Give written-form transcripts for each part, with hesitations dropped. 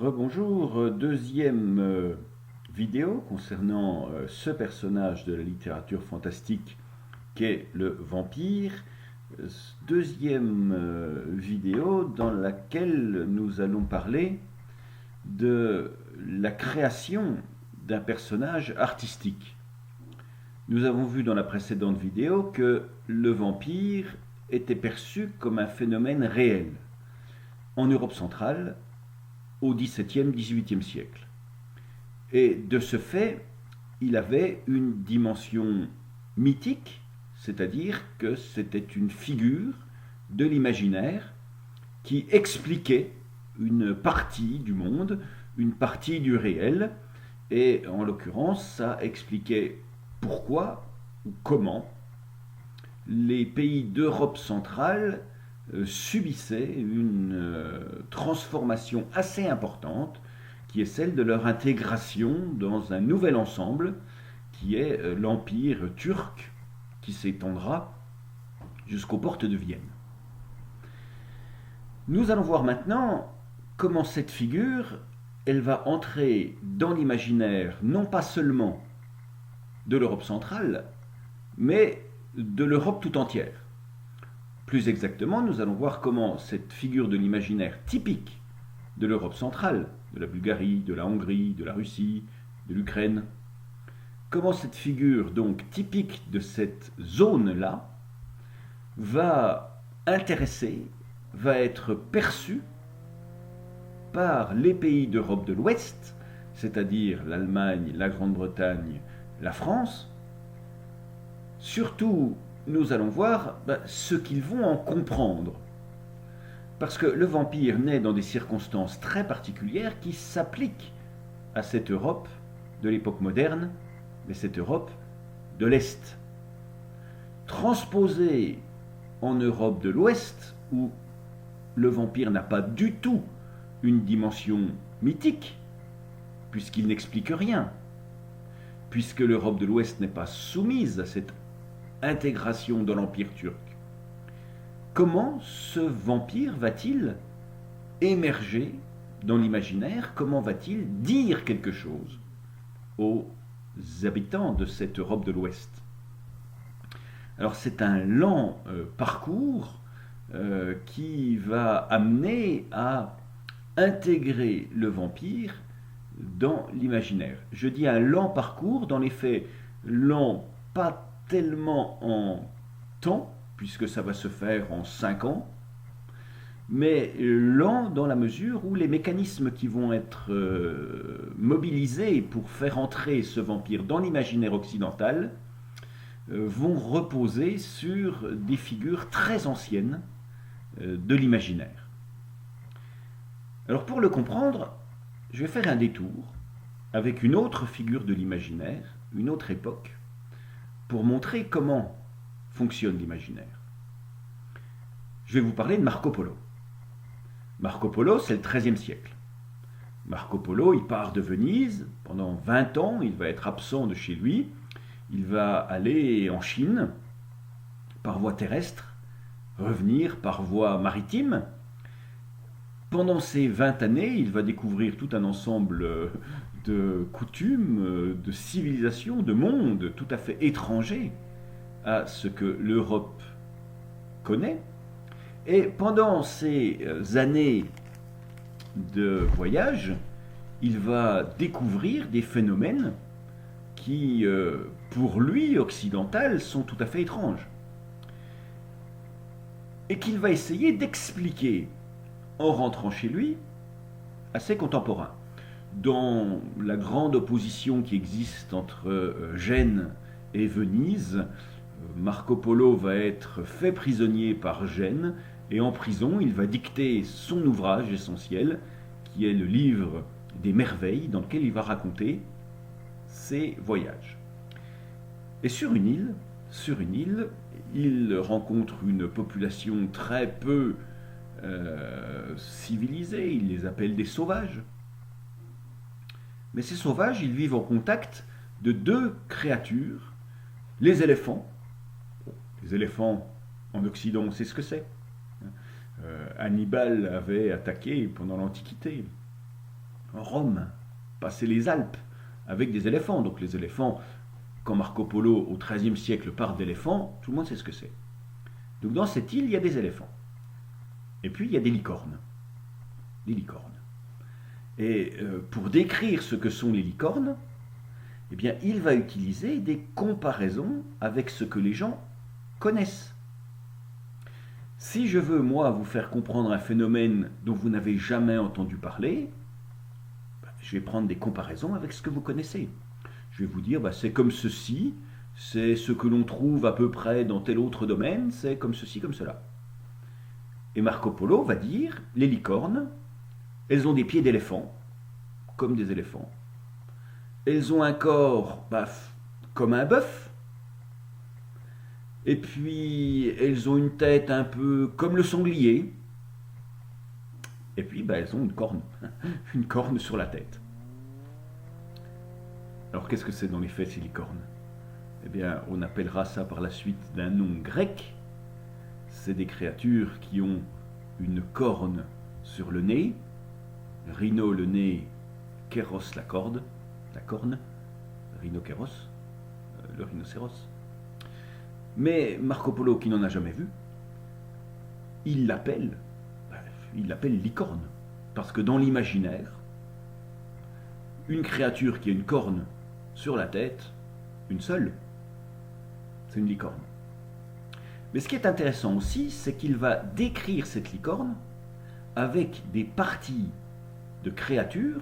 Rebonjour, deuxième vidéo concernant ce personnage de la littérature fantastique qu'est le vampire. Deuxième vidéo dans laquelle nous allons parler de la création d'un personnage artistique. Nous avons vu dans la précédente vidéo que le vampire était perçu comme un phénomène réel en Europe centrale au XVIIe-XVIIIe siècle. Et de ce fait, il avait une dimension mythique, c'est-à-dire que c'était une figure de l'imaginaire qui expliquait une partie du monde, une partie du réel, et en l'occurrence, ça expliquait pourquoi ou comment les pays d'Europe centrale subissaient une transformation assez importante qui est celle de leur intégration dans un nouvel ensemble qui est l'Empire turc qui s'étendra jusqu'aux portes de Vienne. Nous allons voir maintenant comment cette figure elle va entrer dans l'imaginaire non pas seulement de l'Europe centrale, mais de l'Europe tout entière. Plus exactement, nous allons voir comment cette figure de l'imaginaire typique de l'Europe centrale, de la Bulgarie, de la Hongrie, de la Russie, de l'Ukraine, comment cette figure donc typique de cette zone-là va intéresser, va être perçue par les pays d'Europe de l'Ouest, c'est-à-dire l'Allemagne, la Grande-Bretagne, la France. Surtout, nous allons voir ce qu'ils vont en comprendre. Parce que le vampire naît dans des circonstances très particulières qui s'appliquent à cette Europe de l'époque moderne, mais cette Europe de l'Est. Transposée en Europe de l'Ouest, où le vampire n'a pas du tout une dimension mythique, puisqu'il n'explique rien, puisque l'Europe de l'Ouest n'est pas soumise à cette intégration dans l'Empire turc. Comment ce vampire va-t-il émerger dans l'imaginaire? Comment va-t-il dire quelque chose aux habitants de cette Europe de l'Ouest? Alors c'est un lent parcours qui va amener à intégrer le vampire dans l'imaginaire. Je dis un lent parcours, dans les faits, lent pas tellement en temps, puisque ça va se faire en 5 ans, mais lent dans la mesure où les mécanismes qui vont être mobilisés pour faire entrer ce vampire dans l'imaginaire occidental vont reposer sur des figures très anciennes de l'imaginaire. Alors pour le comprendre, je vais faire un détour avec une autre figure de l'imaginaire, une autre époque, pour montrer comment fonctionne l'imaginaire. Je vais vous parler de Marco Polo. Marco Polo, c'est le XIIIe siècle. Marco Polo, il part de Venise, pendant 20 ans, il va être absent de chez lui, il va aller en Chine par voie terrestre, revenir par voie maritime. Pendant ces 20 années, il va découvrir tout un ensemble de coutumes, de civilisations, de mondes tout à fait étrangers à ce que l'Europe connaît. Et pendant ces années de voyage, il va découvrir des phénomènes qui, pour lui, occidental, sont tout à fait étranges. Et qu'il va essayer d'expliquer en rentrant chez lui à ses contemporains. Dans la grande opposition qui existe entre Gênes et Venise, Marco Polo va être fait prisonnier par Gênes et en prison il va dicter son ouvrage essentiel qui est le livre des merveilles dans lequel il va raconter ses voyages. Et sur une île, il rencontre une population très peu civilisée, il les appelle des sauvages. Mais ces sauvages, ils vivent en contact de deux créatures, les éléphants. Les éléphants, en Occident, on sait ce que c'est. Hannibal avait attaqué pendant l'Antiquité. Rome, passer les Alpes avec des éléphants. Donc les éléphants, quand Marco Polo au XIIIe siècle parle d'éléphants, tout le monde sait ce que c'est. Donc dans cette île, il y a des éléphants. Et puis il y a des licornes. Des licornes. Et pour décrire ce que sont les licornes, eh bien, il va utiliser des comparaisons avec ce que les gens connaissent. Si je veux, moi, vous faire comprendre un phénomène dont vous n'avez jamais entendu parler, je vais prendre des comparaisons avec ce que vous connaissez. Je vais vous dire, c'est comme ceci, c'est ce que l'on trouve à peu près dans tel autre domaine, c'est comme ceci, comme cela. Et Marco Polo va dire, les licornes, elles ont des pieds d'éléphant, comme des éléphants. Elles ont un corps comme un bœuf. Et puis, elles ont une tête un peu comme le sanglier. Et puis, elles ont une corne. Une corne sur la tête. Alors, qu'est-ce que c'est dans les faits, ces licornes? Eh bien, on appellera ça par la suite d'un nom grec. C'est des créatures qui ont une corne sur le nez. Rhino, le nez, kéros, la corne, rhinokéros, le rhinocéros. Mais Marco Polo, qui n'en a jamais vu, il l'appelle licorne. Parce que dans l'imaginaire, une créature qui a une corne sur la tête, une seule, c'est une licorne. Mais ce qui est intéressant aussi, c'est qu'il va décrire cette licorne avec des parties de créatures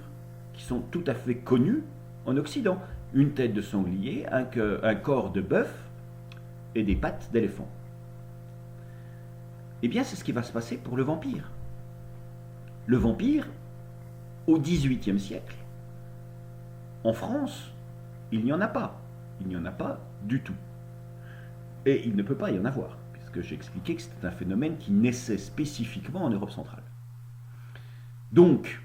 qui sont tout à fait connues en Occident. Une tête de sanglier, un corps de bœuf et des pattes d'éléphant. Eh bien, c'est ce qui va se passer pour le vampire. Le vampire, au XVIIIe siècle, en France, il n'y en a pas. Il n'y en a pas du tout. Et il ne peut pas y en avoir, puisque j'ai expliqué que c'était un phénomène qui naissait spécifiquement en Europe centrale. Donc,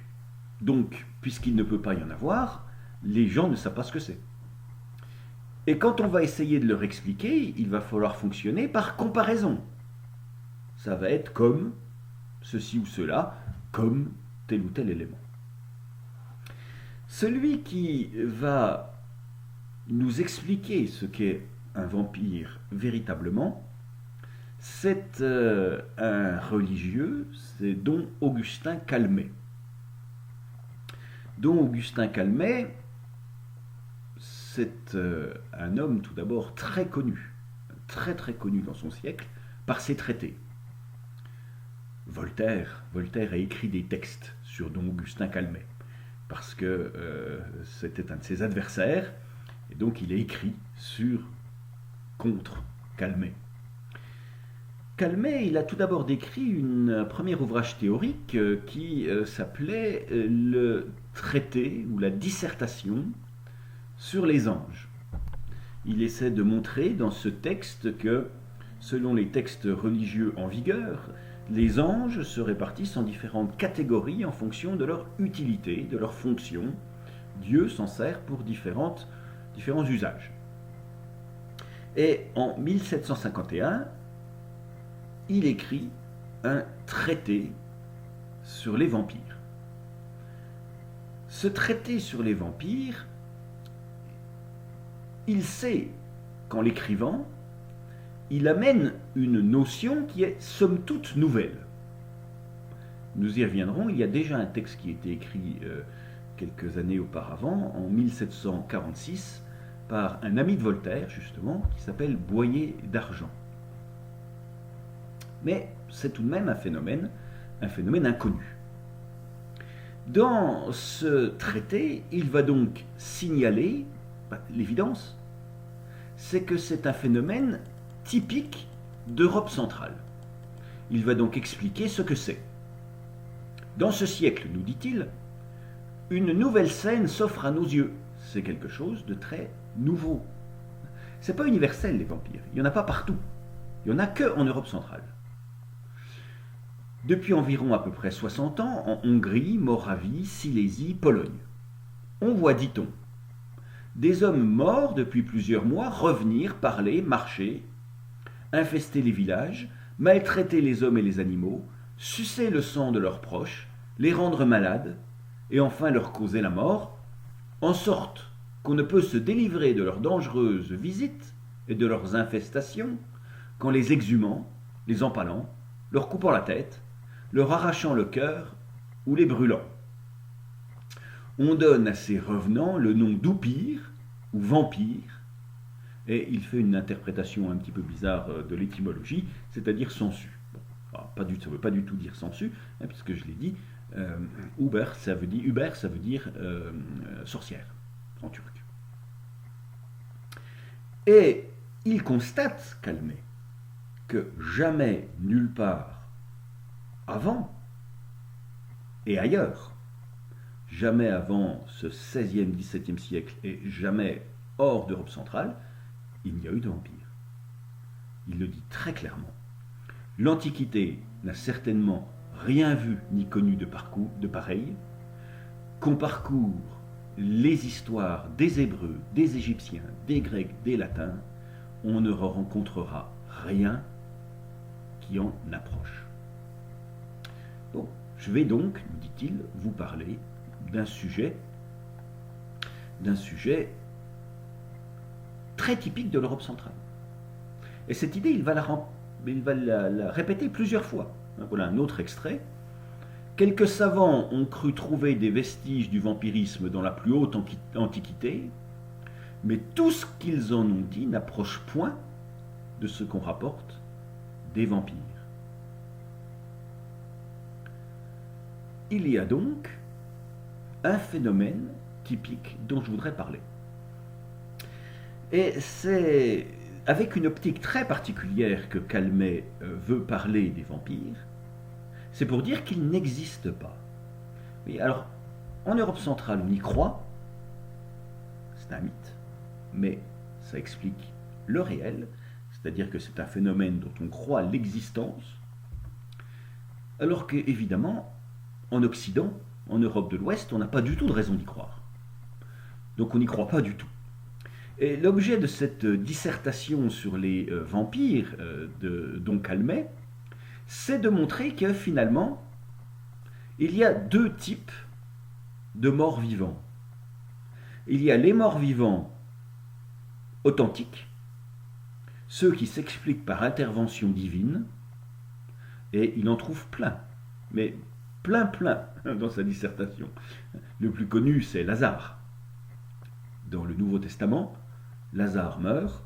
puisqu'il ne peut pas y en avoir, les gens ne savent pas ce que c'est. Et quand on va essayer de leur expliquer, il va falloir fonctionner par comparaison. Ça va être comme ceci ou cela, comme tel ou tel élément. Celui qui va nous expliquer ce qu'est un vampire véritablement, c'est un religieux, c'est Don Augustin Calmet. Don Augustin Calmet, c'est un homme tout d'abord très connu dans son siècle, par ses traités. Voltaire a écrit des textes sur Don Augustin Calmet, parce que c'était un de ses adversaires, et donc il a écrit contre Calmet. Calmet, il a tout d'abord décrit un premier ouvrage théorique qui s'appelait le traité ou la dissertation sur les anges. Il essaie de montrer dans ce texte que, selon les textes religieux en vigueur, les anges se répartissent en différentes catégories en fonction de leur utilité, de leur fonction. Dieu s'en sert pour différents usages. Et en 1751, il écrit un traité sur les vampires. Ce traité sur les vampires, il sait qu'en l'écrivant, il amène une notion qui est somme toute nouvelle. Nous y reviendrons, il y a déjà un texte qui a été écrit quelques années auparavant, en 1746, par un ami de Voltaire, justement, qui s'appelle Boyer d'Argent. Mais c'est tout de même un phénomène inconnu. Dans ce traité, il va donc signaler l'évidence, c'est que c'est un phénomène typique d'Europe centrale. Il va donc expliquer ce que c'est. Dans ce siècle, nous dit-il, une nouvelle scène s'offre à nos yeux. C'est quelque chose de très nouveau. C'est pas universel, les vampires. Il n'y en a pas partout. Il n'y en a que en Europe centrale. Depuis environ à peu près 60 ans, en Hongrie, Moravie, Silésie, Pologne, on voit, dit-on, des hommes morts depuis plusieurs mois revenir, parler, marcher, infester les villages, maltraiter les hommes et les animaux, sucer le sang de leurs proches, les rendre malades, et enfin leur causer la mort, en sorte qu'on ne peut se délivrer de leurs dangereuses visites et de leurs infestations qu'en les exhumant, les empalant, leur coupant la tête, leur arrachant le cœur ou les brûlant. On donne à ces revenants le nom d'oupires ou vampires, et il fait une interprétation un petit peu bizarre de l'étymologie, c'est-à-dire sangsues. Bon, ça ne veut pas du tout dire sangsues, hein, puisque je l'ai dit, Uber, ça veut dire sorcière en turc. Et il constate, Calmet, que jamais, nulle part, avant et ailleurs, jamais avant ce 16e, 17e siècle et jamais hors d'Europe centrale, il n'y a eu de vampires. Il le dit très clairement. L'Antiquité n'a certainement rien vu ni connu de pareil. Qu'on parcourt les histoires des Hébreux, des Égyptiens, des Grecs, des Latins, on ne rencontrera rien qui en approche. Bon, je vais donc, nous dit-il, vous parler d'un sujet très typique de l'Europe centrale. Et cette idée, il va la répéter plusieurs fois. Voilà un autre extrait. Quelques savants ont cru trouver des vestiges du vampirisme dans la plus haute antiquité, mais tout ce qu'ils en ont dit n'approche point de ce qu'on rapporte des vampires. Il y a donc un phénomène typique dont je voudrais parler. Et c'est avec une optique très particulière que Calmet veut parler des vampires. C'est pour dire qu'ils n'existent pas. Oui, alors, en Europe centrale, on y croit, c'est un mythe, mais ça explique le réel, c'est-à-dire que c'est un phénomène dont on croit l'existence, alors qu'évidemment, en Occident, en Europe de l'Ouest, on n'a pas du tout de raison d'y croire. Donc on n'y croit pas du tout. Et l'objet de cette dissertation sur les vampires de Don Calmet, c'est de montrer que finalement, il y a deux types de morts vivants. Il y a les morts vivants authentiques, ceux qui s'expliquent par intervention divine, et il en trouve plein, mais plein dans sa dissertation. Le plus connu, c'est Lazare. Dans le Nouveau Testament, Lazare meurt,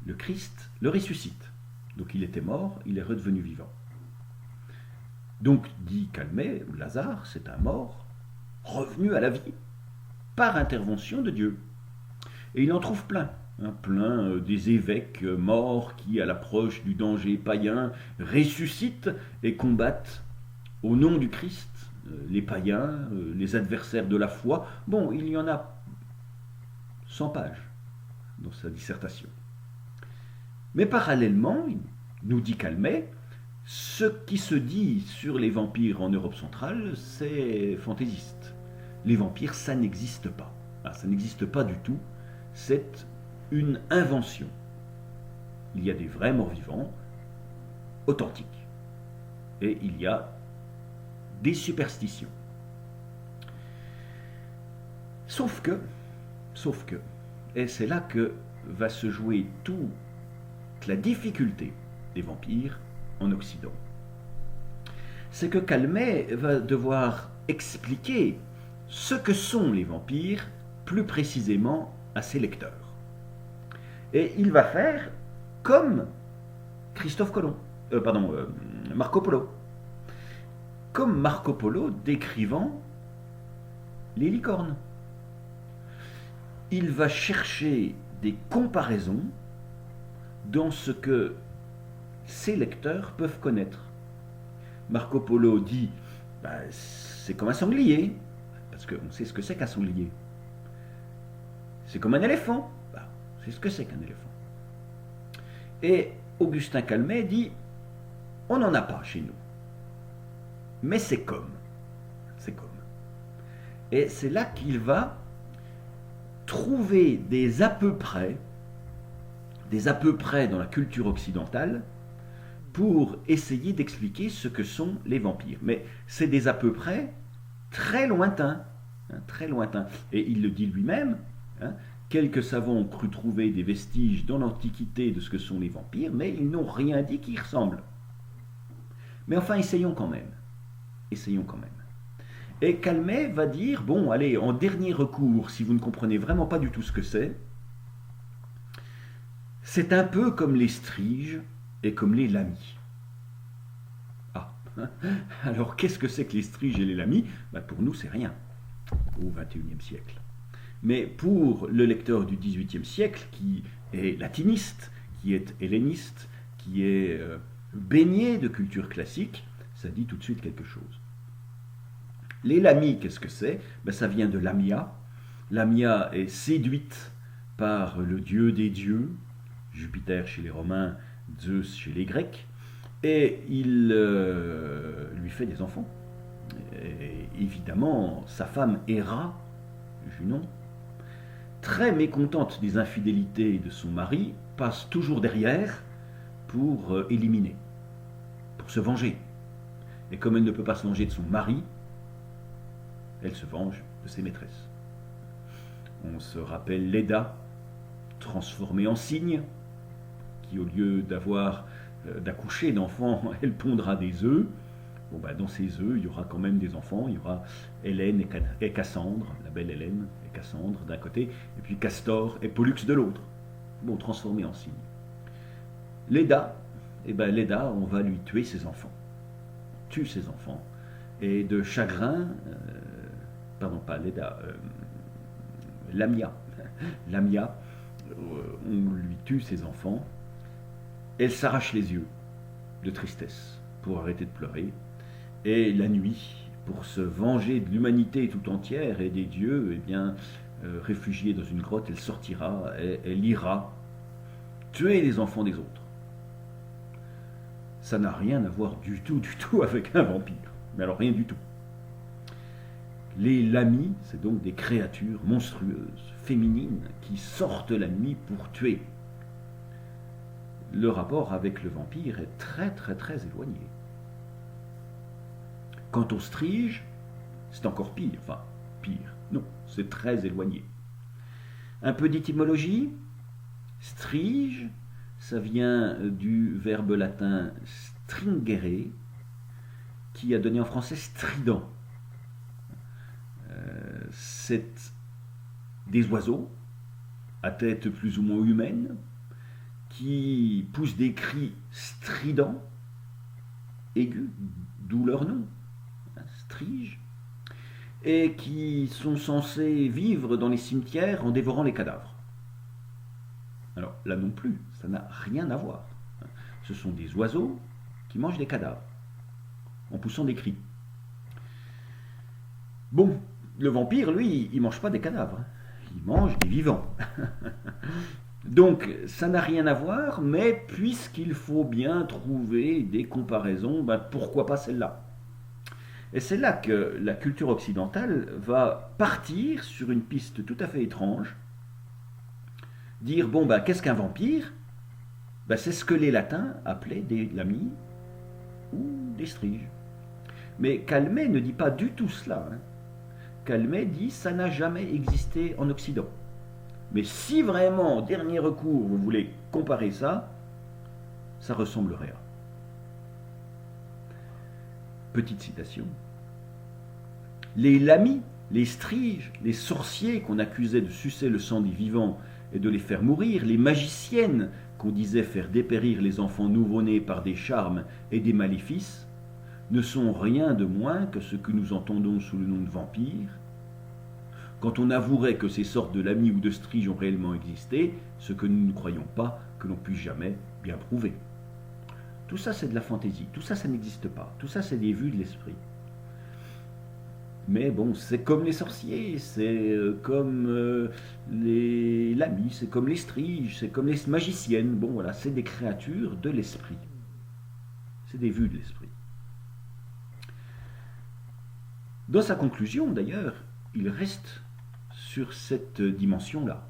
le Christ le ressuscite. Donc il était mort, il est redevenu vivant. Donc, dit Calmet, Lazare, c'est un mort revenu à la vie par intervention de Dieu. Et il en trouve plein. Plein des évêques morts qui, à l'approche du danger païen, ressuscitent et combattent au nom du Christ les païens, les adversaires de la foi. Bon, il y en a 100 pages dans sa dissertation. Mais parallèlement, nous dit Calmet, ce qui se dit sur les vampires en Europe centrale, c'est fantaisiste. Les vampires, ça n'existe pas. Ça n'existe pas du tout. C'est une invention. Il y a des vrais morts-vivants, authentiques. Et il y a des superstitions. Sauf que, et c'est là que va se jouer toute la difficulté des vampires en Occident, c'est que Calmet va devoir expliquer ce que sont les vampires plus précisément à ses lecteurs. Et il va faire comme Marco Polo. Comme Marco Polo décrivant les licornes. Il va chercher des comparaisons dans ce que ses lecteurs peuvent connaître. Marco Polo dit c'est comme un sanglier, parce qu'on sait ce que c'est qu'un sanglier. C'est comme un éléphant, c'est ce que c'est qu'un éléphant. Et Augustin Calmet dit on n'en a pas chez nous, mais c'est comme. Et c'est là qu'il va trouver des à peu près dans la culture occidentale pour essayer d'expliquer ce que sont les vampires. Mais c'est des à peu près très lointain, très lointain. Et il le dit lui-même, hein, quelques savants ont cru trouver des vestiges dans l'Antiquité de ce que sont les vampires, mais ils n'ont rien dit qui y ressemble. Mais enfin, essayons quand même. Essayons quand même. Et Calmet va dire, bon, allez, en dernier recours, si vous ne comprenez vraiment pas du tout ce que c'est un peu comme les striges et comme les lamis. Ah, alors qu'est-ce que c'est que les striges et les lamis? Pour nous, c'est rien, au XXIe siècle. Mais pour le lecteur du XVIIIe siècle, qui est latiniste, qui est helléniste, qui est baigné de culture classique, ça dit tout de suite quelque chose. Les lamis, qu'est-ce que c'est? Ça vient de Lamia. Lamia est séduite par le dieu des dieux, Jupiter chez les Romains, Zeus chez les Grecs, et il lui fait des enfants. Et évidemment, sa femme Héra, Junon, très mécontente des infidélités de son mari, passe toujours derrière pour éliminer, pour se venger. Et comme elle ne peut pas se venger de son mari, elle se venge de ses maîtresses. On se rappelle Léda, transformée en cygne, qui au lieu d'accoucher d'enfants, elle pondra des œufs. Bon, dans ces œufs, il y aura quand même des enfants. Il y aura Hélène et Cassandre, la belle Hélène et Cassandre d'un côté, et puis Castor et Pollux de l'autre. Bon, transformés en cygne. Léda, Léda, on va lui tuer ses enfants. On tue ses enfants. Et de chagrin, pardon, pas Léda, Lamia. Lamia, on lui tue ses enfants. Elle s'arrache les yeux de tristesse pour arrêter de pleurer. Et la nuit, pour se venger de l'humanité tout entière et des dieux, réfugiée dans une grotte, elle sortira, elle ira tuer les enfants des autres. Ça n'a rien à voir du tout avec un vampire. Mais alors rien du tout. Les lamis, c'est donc des créatures monstrueuses, féminines, qui sortent la nuit pour tuer. Le rapport avec le vampire est très très très éloigné. Quant aux striges, c'est encore pire. Enfin, pire. Non, c'est très éloigné. Un peu d'étymologie. Strige, ça vient du verbe latin stringere, qui a donné en français strident. C'est des oiseaux à tête plus ou moins humaine qui poussent des cris stridents, aigus, d'où leur nom, strige, et qui sont censés vivre dans les cimetières en dévorant les cadavres. Alors là non plus, ça n'a rien à voir. Ce sont des oiseaux qui mangent des cadavres en poussant des cris. Bon, le vampire, lui, il ne mange pas des cadavres, il mange des vivants. Donc, ça n'a rien à voir, mais puisqu'il faut bien trouver des comparaisons, pourquoi pas celle-là? Et c'est là que la culture occidentale va partir sur une piste tout à fait étrange, dire, qu'est-ce qu'un vampire? C'est ce que les latins appelaient des lamis ou des striges. Mais Calmet ne dit pas du tout cela. Calmet dit, ça n'a jamais existé en Occident. Mais si vraiment, en dernier recours, vous voulez comparer ça, ça ressemblerait à. Petite citation. Les lamis, les striges, les sorciers qu'on accusait de sucer le sang des vivants et de les faire mourir, les magiciennes qu'on disait faire dépérir les enfants nouveau-nés par des charmes et des maléfices, ne sont rien de moins que ce que nous entendons sous le nom de vampires, quand on avouerait que ces sortes de lamis ou de striges ont réellement existé, ce que nous ne croyons pas que l'on puisse jamais bien prouver. Tout ça, c'est de la fantaisie. Tout ça, ça n'existe pas. Tout ça, c'est des vues de l'esprit. Mais bon, c'est comme les sorciers, c'est comme les lamis, c'est comme les striges, c'est comme les magiciennes. Bon, voilà, c'est des créatures de l'esprit. C'est des vues de l'esprit. Dans sa conclusion, d'ailleurs, il reste sur cette dimension-là.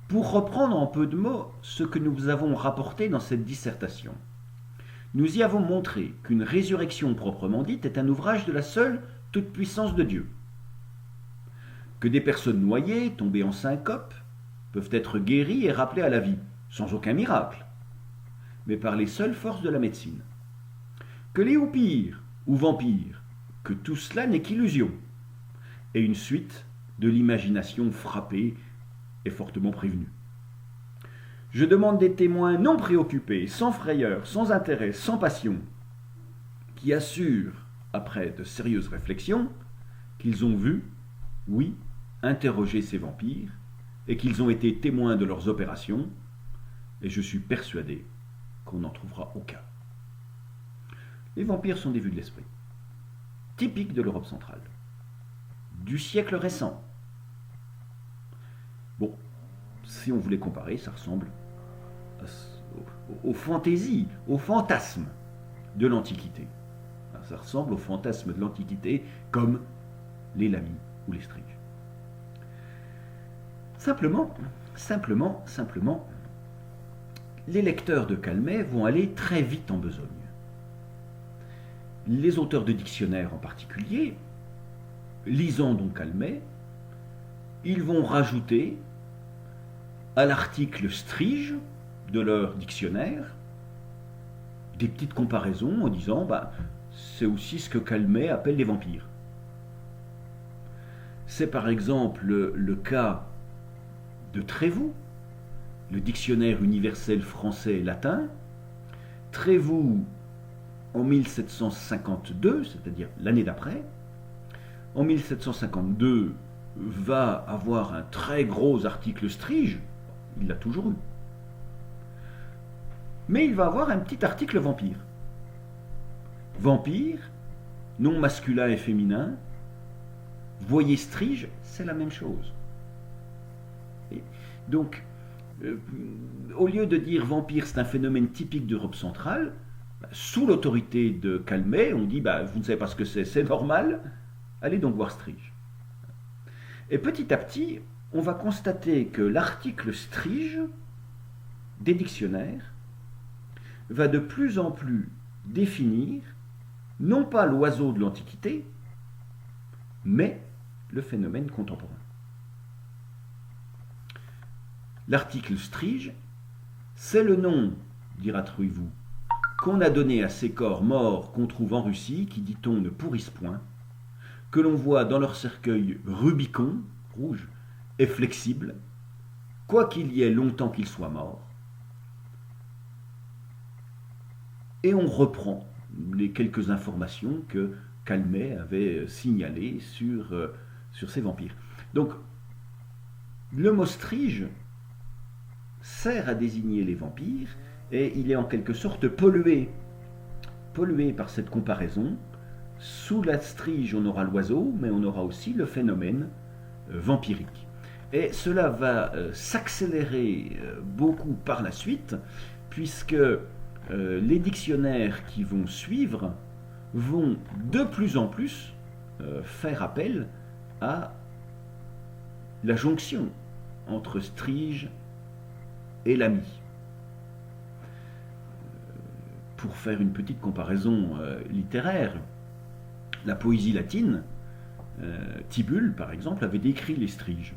Pour reprendre en peu de mots ce que nous avons rapporté dans cette dissertation, nous y avons montré qu'une résurrection proprement dite est un ouvrage de la seule toute puissance de Dieu. Que des personnes noyées, tombées en syncope, peuvent être guéries et rappelées à la vie, sans aucun miracle, mais par les seules forces de la médecine. Que les houpires ou vampires, que tout cela n'est qu'illusion, et une suite de l'imagination frappée et fortement prévenue. Je demande des témoins non préoccupés, sans frayeur, sans intérêt, sans passion, qui assurent, après de sérieuses réflexions, qu'ils ont vu, oui, interroger ces vampires, et qu'ils ont été témoins de leurs opérations, et je suis persuadé qu'on n'en trouvera aucun. Les vampires sont des vues de l'esprit, typiques de l'Europe centrale, du siècle récent. Bon, si on voulait comparer, ça ressemble aux fantaisies, aux fantasmes de l'Antiquité. Ça ressemble aux fantasmes de l'Antiquité, comme les lamis ou les striges. Simplement, les lecteurs de Calmet vont aller très vite en besogne. Les auteurs de dictionnaires en particulier, lisant donc Calmet, ils vont rajouter à l'article Strige de leur dictionnaire des petites comparaisons en disant c'est aussi ce que Calmet appelle les vampires. C'est par exemple le cas de Trévoux, le dictionnaire universel français-latin. Trévoux, en 1752, c'est-à-dire l'année d'après, en 1752, va avoir un très gros article Strige, il l'a toujours eu. Mais il va avoir un petit article vampire. Vampire, nom masculin et féminin, voyez Strige, c'est la même chose. Et donc, au lieu de dire vampire, c'est un phénomène typique d'Europe centrale, sous l'autorité de Calmet, on dit vous ne savez pas ce que c'est normal, allez donc voir Strige. Et petit à petit, on va constater que l'article Strige des dictionnaires va de plus en plus définir non pas l'oiseau de l'Antiquité, mais le phénomène contemporain. L'article Strige, c'est le nom, dira Trévoux, qu'on a donné à ces corps morts qu'on trouve en Russie, qui, dit-on, ne pourrissent point, que l'on voit dans leur cercueil rubicon, rouge, et flexible, quoiqu'il y ait longtemps qu'ils soient morts. Et on reprend les quelques informations que Calmet avait signalées sur ces vampires. Donc, le mot Strige sert à désigner les vampires, et il est en quelque sorte pollué par cette comparaison. Sous la Strige, on aura l'oiseau, mais on aura aussi le phénomène vampirique. Et cela va s'accélérer beaucoup par la suite, puisque les dictionnaires qui vont suivre vont de plus en plus faire appel à la jonction entre Strige et l'ami. Pour faire une petite comparaison littéraire, la poésie latine, Tibulle par exemple, avait décrit les striges.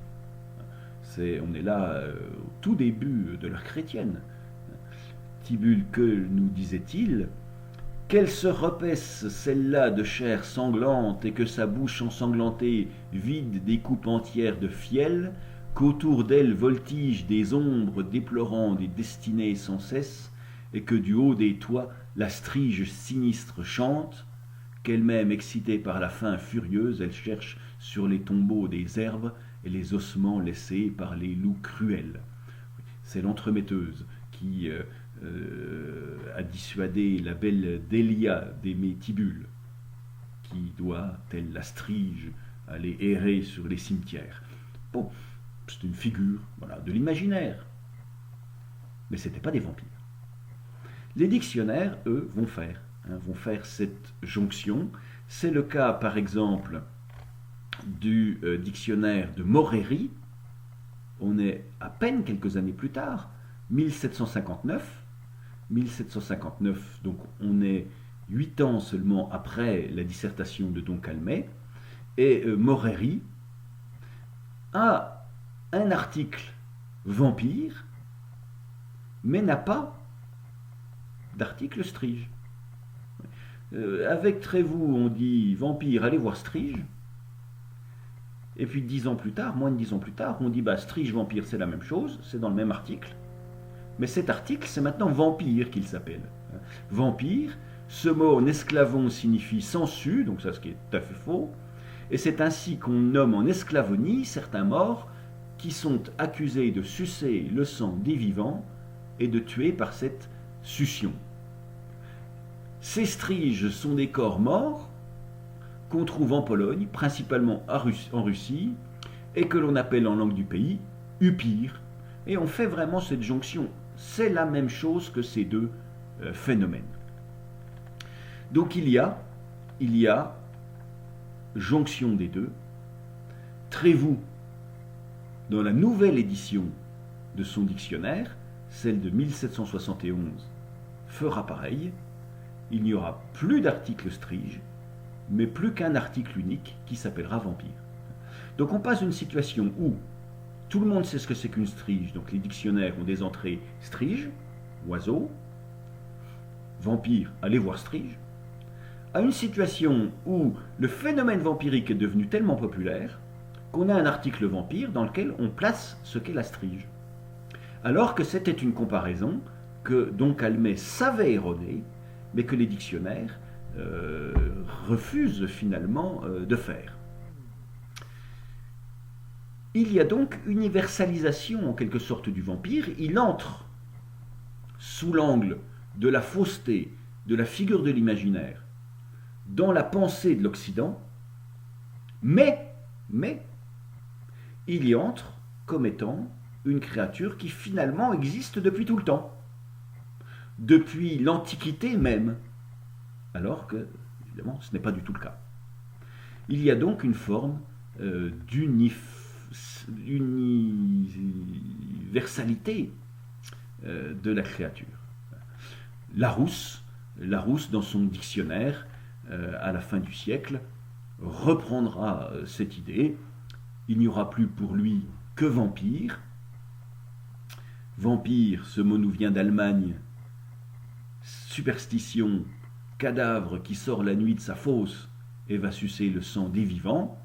On est là au tout début de l'ère chrétienne. Tibulle, que nous disait-il? Qu'elle se repaisse celle-là de chair sanglante, et que sa bouche ensanglantée vide des coupes entières de fiel, qu'autour d'elle voltigent des ombres déplorant des destinées sans cesse, et que du haut des toits la strige sinistre chante, qu'elle-même excitée par la faim furieuse, elle cherche sur les tombeaux des herbes et les ossements laissés par les loups cruels. C'est l'entremetteuse qui a dissuadé la belle Délia d'aimer Tibulle, qui doit, telle la strige, aller errer sur les cimetières. Bon, c'est une figure, de l'imaginaire. Mais ce n'étaient pas des vampires. Les dictionnaires, eux, vont faire cette jonction. C'est le cas, par exemple, du dictionnaire de Moreri. On est à peine quelques années plus tard, 1759. 1759, donc on est 8 ans seulement après la dissertation de Don Calmet. Et Moreri a un article vampire, mais n'a pas d'article Strige. Avec Trévoux, on dit vampire, allez voir Strige. Et puis 10 ans plus tard, moins de 10 ans plus tard, on dit Strige, vampire, c'est la même chose, c'est dans le même article. Mais cet article, c'est maintenant vampire qu'il s'appelle. Vampire, ce mot en esclavon signifie sensu, donc ça ce qui est tout à fait faux. Et c'est ainsi qu'on nomme en esclavonie certains morts qui sont accusés de sucer le sang des vivants et de tuer par cette succion. Ces striges sont des corps morts qu'on trouve en Pologne, principalement en Russie, et que l'on appelle en langue du pays upir. Et on fait vraiment cette jonction. C'est la même chose que ces deux phénomènes. Donc il y a jonction des deux. Trévoux, dans la nouvelle édition de son dictionnaire, celle de 1771, fera pareil. Il n'y aura plus d'article strige, mais plus qu'un article unique qui s'appellera vampire. Donc on passe d'une situation où tout le monde sait ce que c'est qu'une strige, donc les dictionnaires ont des entrées strige, oiseau, vampire, allez voir strige, à une situation où le phénomène vampirique est devenu tellement populaire qu'on a un article vampire dans lequel on place ce qu'est la strige. Alors que c'était une comparaison que Don Calmet savait erroner, mais que les dictionnaires refusent finalement de faire. Il y a donc universalisation en quelque sorte du vampire. Il entre sous l'angle de la fausseté, de la figure de l'imaginaire, dans la pensée de l'Occident, mais il y entre comme étant une créature qui finalement existe depuis tout le temps, depuis l'Antiquité même, alors que, évidemment, ce n'est pas du tout le cas. Il y a donc une forme d'universalité de la créature. Larousse, dans son dictionnaire, à la fin du siècle, reprendra cette idée. Il n'y aura plus pour lui que vampire. Vampire, ce mot nous vient d'Allemagne. Superstition, cadavre qui sort la nuit de sa fosse et va sucer le sang des vivants.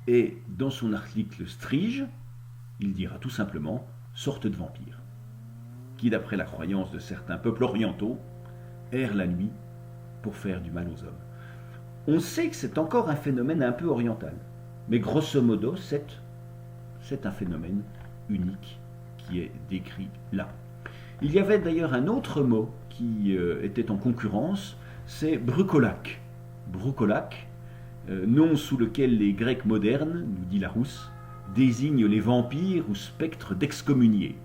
Et dans son article strige, il dira tout simplement sorte de vampire, qui d'après la croyance de certains peuples orientaux, errent la nuit pour faire du mal aux hommes. On sait que c'est encore un phénomène un peu oriental, mais grosso modo, c'est un phénomène unique qui est décrit là. Il y avait d'ailleurs un autre mot qui était en concurrence, c'est brucolaque. Brucolaque, nom sous lequel les Grecs modernes, nous dit Larousse, désignent les vampires ou spectres d'excommuniés.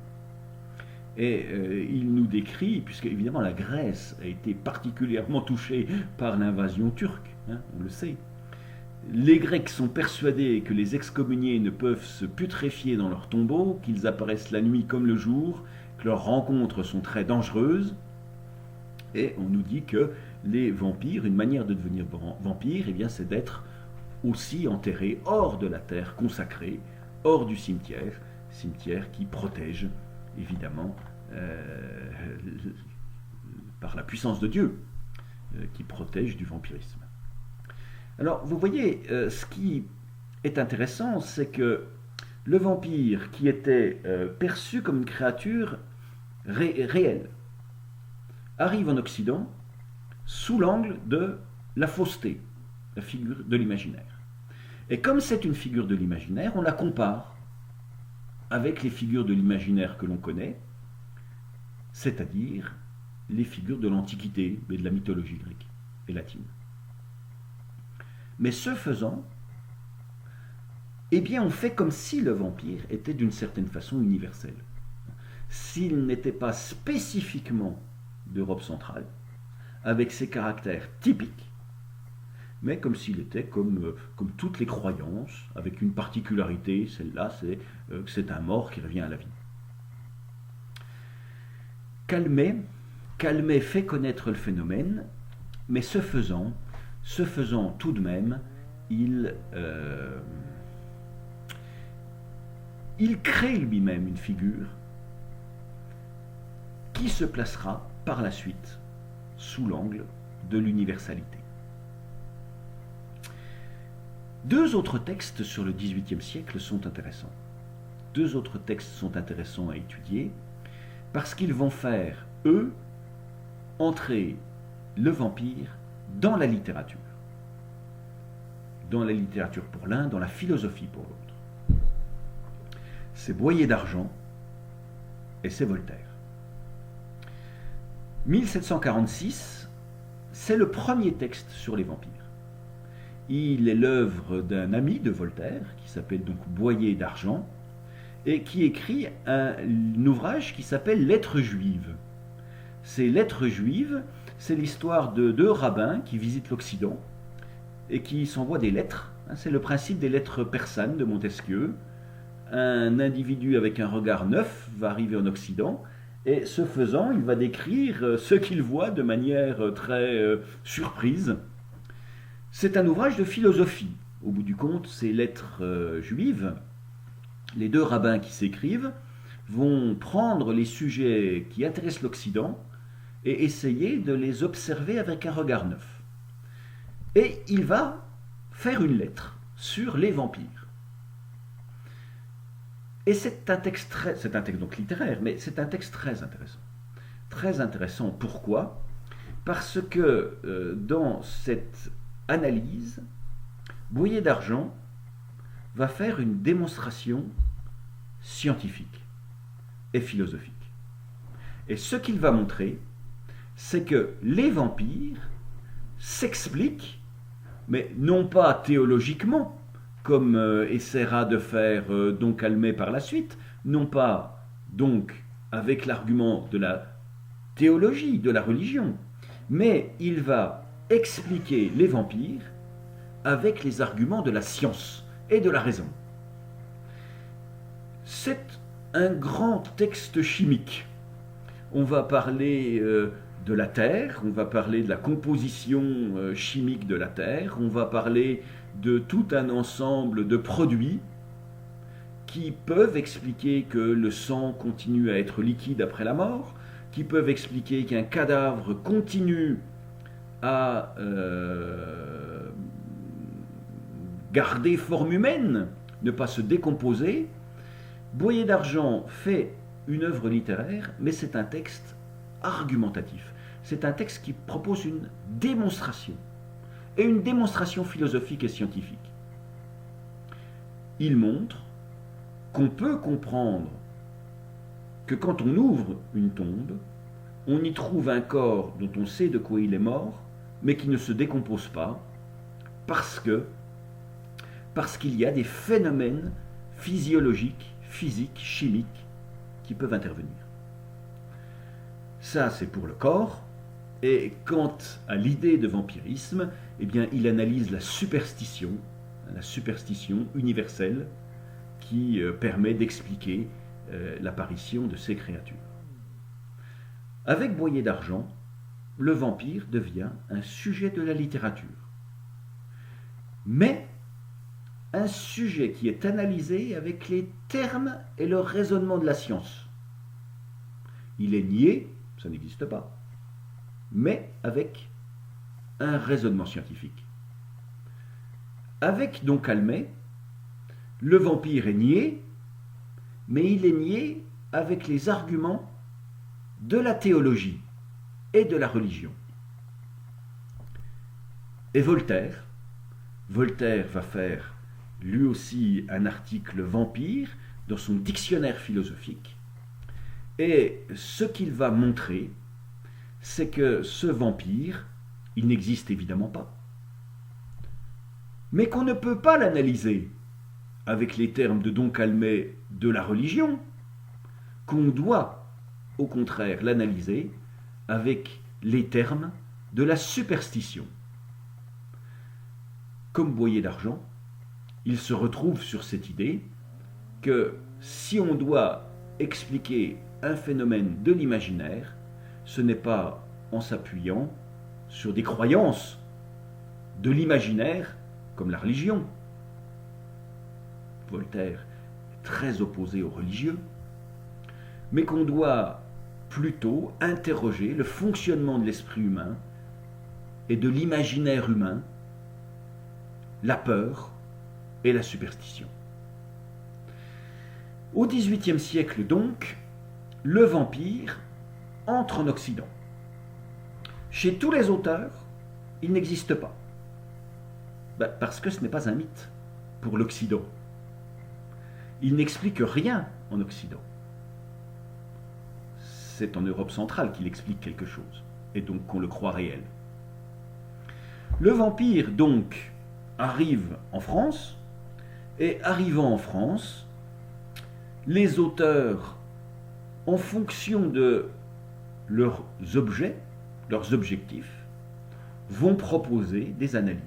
Et il nous décrit, puisque évidemment la Grèce a été particulièrement touchée par l'invasion turque, on le sait. Les Grecs sont persuadés que les excommuniés ne peuvent se putréfier dans leurs tombeaux, qu'ils apparaissent la nuit comme le jour, que leurs rencontres sont très dangereuses. Et on nous dit que les vampires, une manière de devenir vampire, eh bien, c'est d'être aussi enterré hors de la terre consacrée, hors du cimetière qui protège évidemment par la puissance de Dieu, qui protège du vampirisme. Alors vous voyez, ce qui est intéressant, c'est que le vampire qui était perçu comme une créature réelle arrive en Occident sous l'angle de la fausseté, la figure de l'imaginaire. Et comme c'est une figure de l'imaginaire, on la compare avec les figures de l'imaginaire que l'on connaît, c'est-à-dire les figures de l'Antiquité et de la mythologie grecque et latine. Mais ce faisant, eh bien on fait comme si le vampire était d'une certaine façon universel. S'il n'était pas spécifiquement d'Europe centrale, avec ses caractères typiques, mais comme s'il était comme toutes les croyances, avec une particularité, celle-là, c'est que c'est un mort qui revient à la vie. Calmet fait connaître le phénomène, mais ce faisant tout de même, il crée lui-même une figure qui se placera par la suite sous l'angle de l'universalité. Deux autres textes sur le XVIIIe siècle sont intéressants. Deux autres textes sont intéressants à étudier parce qu'ils vont faire, eux, entrer le vampire dans la littérature. Dans la littérature pour l'un, dans la philosophie pour l'autre. C'est Boyer d'Argent et c'est Voltaire. 1746, c'est le premier texte sur les vampires. Il est l'œuvre d'un ami de Voltaire, qui s'appelle donc Boyer d'Argent, et qui écrit un ouvrage qui s'appelle Lettres juives. Ces Lettres juives, c'est l'histoire de deux rabbins qui visitent l'Occident et qui s'envoient des lettres. C'est le principe des lettres persanes de Montesquieu. Un individu avec un regard neuf va arriver en Occident, et ce faisant, il va décrire ce qu'il voit de manière très surprise. C'est un ouvrage de philosophie. Au bout du compte, ces lettres juives, les deux rabbins qui s'écrivent, vont prendre les sujets qui intéressent l'Occident et essayer de les observer avec un regard neuf. Et il va faire une lettre sur les vampires. Et c'est un texte donc littéraire, mais c'est un texte très intéressant. Très intéressant, pourquoi ? Parce que dans cette analyse, Boyer d'Argent va faire une démonstration scientifique et philosophique. Et ce qu'il va montrer, c'est que les vampires s'expliquent, mais non pas théologiquement, comme essaiera de faire Don Calmet par la suite, non pas donc avec l'argument de la théologie, de la religion, mais il va expliquer les vampires avec les arguments de la science et de la raison. C'est un grand texte chimique. On va parler de la Terre, on va parler de la composition chimique de la Terre, on va parler de tout un ensemble de produits qui peuvent expliquer que le sang continue à être liquide après la mort, qui peuvent expliquer qu'un cadavre continue à garder forme humaine, ne pas se décomposer. Boyer d'Argent fait une œuvre littéraire, mais c'est un texte argumentatif. C'est un texte qui propose une démonstration, et une démonstration philosophique et scientifique. Il montre qu'on peut comprendre que quand on ouvre une tombe, on y trouve un corps dont on sait de quoi il est mort, mais qui ne se décompose pas, parce qu'il y a des phénomènes physiologiques, physiques, chimiques qui peuvent intervenir. Ça, c'est pour le corps. Et quant à l'idée de vampirisme, eh bien, il analyse la superstition universelle qui permet d'expliquer l'apparition de ces créatures. Avec Boyer d'Argent, le vampire devient un sujet de la littérature, mais un sujet qui est analysé avec les termes et le raisonnement de la science. Il est nié, ça n'existe pas, mais avec un raisonnement scientifique. Avec Don Calmet, le vampire est nié, mais il est nié avec les arguments de la théologie et de la religion. Et Voltaire va faire lui aussi un article vampire dans son dictionnaire philosophique, et ce qu'il va montrer, c'est que ce vampire, il n'existe évidemment pas, mais qu'on ne peut pas l'analyser avec les termes de Don Calmet de la religion, qu'on doit au contraire l'analyser avec les termes de la superstition. Comme Boyer d'Argent, il se retrouve sur cette idée que si on doit expliquer un phénomène de l'imaginaire, ce n'est pas en s'appuyant sur des croyances de l'imaginaire, comme la religion. Voltaire est très opposé aux religieux, mais qu'on doit plutôt interroger le fonctionnement de l'esprit humain et de l'imaginaire humain, la peur et la superstition. Au XVIIIe siècle donc, le vampire entre en Occident. Chez tous les auteurs, il n'existe pas. Parce que ce n'est pas un mythe pour l'Occident. Il n'explique rien en Occident. C'est en Europe centrale qu'il explique quelque chose, et donc qu'on le croit réel. Le vampire, donc, arrive en France, et arrivant en France, les auteurs, en fonction de leurs objets, leurs objectifs, vont proposer des analyses.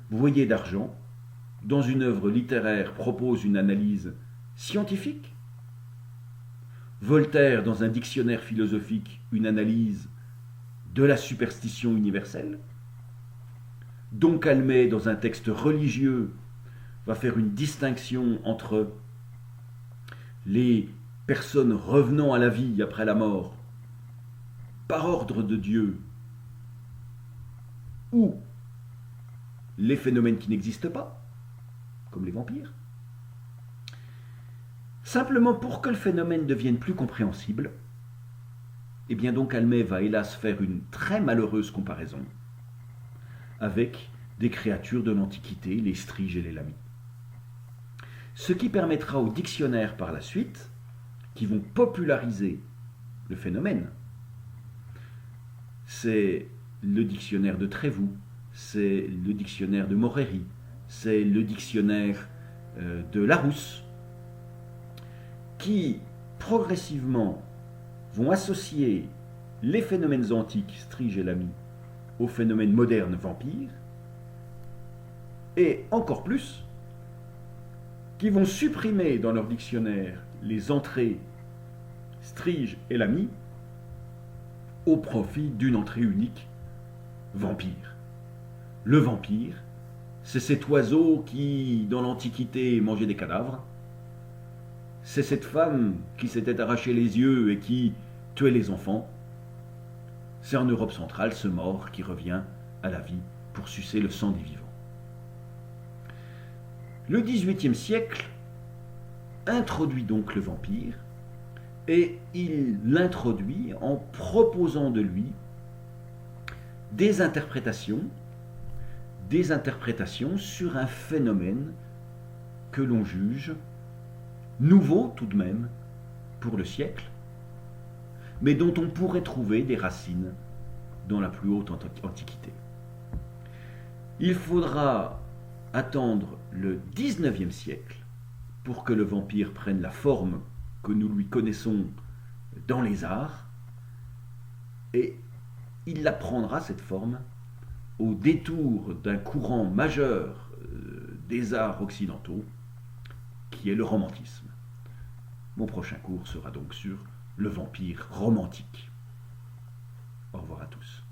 Vous voyez d'Argent, dans une œuvre littéraire, propose une analyse scientifique. Voltaire, dans un dictionnaire philosophique, une analyse de la superstition universelle. Don Calmet, dans un texte religieux, va faire une distinction entre les personnes revenant à la vie après la mort par ordre de Dieu ou les phénomènes qui n'existent pas, comme les vampires. Simplement pour que le phénomène devienne plus compréhensible, eh bien donc Calmet va hélas faire une très malheureuse comparaison avec des créatures de l'Antiquité, les striges et les lamies. Ce qui permettra aux dictionnaires par la suite, qui vont populariser le phénomène, c'est le dictionnaire de Trévoux, c'est le dictionnaire de Moreri, c'est le dictionnaire de Larousse, qui progressivement vont associer les phénomènes antiques, striges et lamies, aux phénomènes modernes, vampires, et encore plus, qui vont supprimer dans leur dictionnaire les entrées striges et lamies au profit d'une entrée unique, vampire. Le vampire, c'est cet oiseau qui, dans l'Antiquité, mangeait des cadavres. C'est cette femme qui s'était arraché les yeux et qui tuait les enfants. C'est en Europe centrale ce mort qui revient à la vie pour sucer le sang des vivants. Le XVIIIe siècle introduit donc le vampire, et il l'introduit en proposant de lui des interprétations sur un phénomène que l'on juge nouveau tout de même pour le siècle, mais dont on pourrait trouver des racines dans la plus haute antiquité. Il faudra attendre le XIXe siècle pour que le vampire prenne la forme que nous lui connaissons dans les arts, et il la prendra cette forme au détour d'un courant majeur des arts occidentaux, qui est le romantisme. Mon prochain cours sera donc sur le vampire romantique. Au revoir à tous.